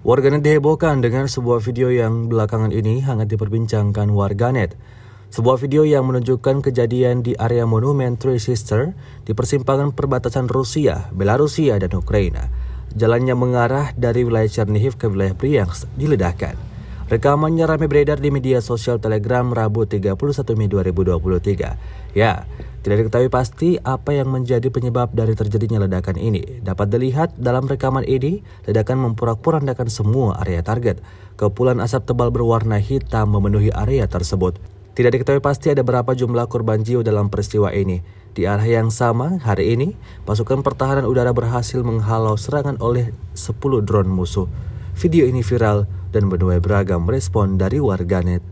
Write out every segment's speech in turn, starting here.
Warganet dihebohkan dengan sebuah video yang belakangan ini hangat diperbincangkan warganet. Sebuah video yang menunjukkan kejadian di area monumen Three Sisters di persimpangan perbatasan Rusia, Belarusia, dan Ukraina. Jalannya mengarah dari wilayah Chernihiv ke wilayah Bryansk diledakkan. Rekamannya ramai beredar di media sosial Telegram Rabu 31 Mei 2023. Ya, tidak diketahui pasti apa yang menjadi penyebab dari terjadinya ledakan ini. Dapat dilihat dalam rekaman ini, ledakan memporak-porandakan semua area target. Kepulan asap tebal berwarna hitam memenuhi area tersebut. Tidak diketahui pasti ada berapa jumlah korban jiwa dalam peristiwa ini. Di arah yang sama, hari ini, pasukan pertahanan udara berhasil menghalau serangan oleh 10 drone musuh. Video ini viral dan menuai beragam respon dari warganet.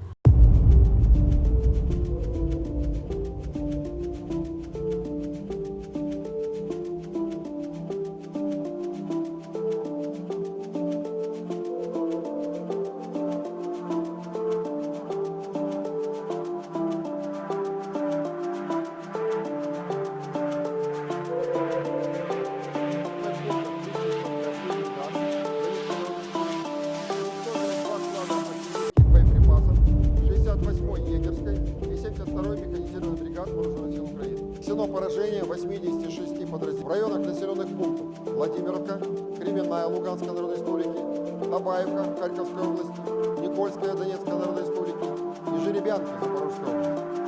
Егерской и 72-й механизированной бригады Вооруженных сил Украины. Нанесено поражение 86 подразделений в районах населенных пунктов Владимировка, Кременная Луганской Народной Республики, Абаевка Харьковской области, Никольская Донецкой Народной Республики и Жеребянка Запорожской области.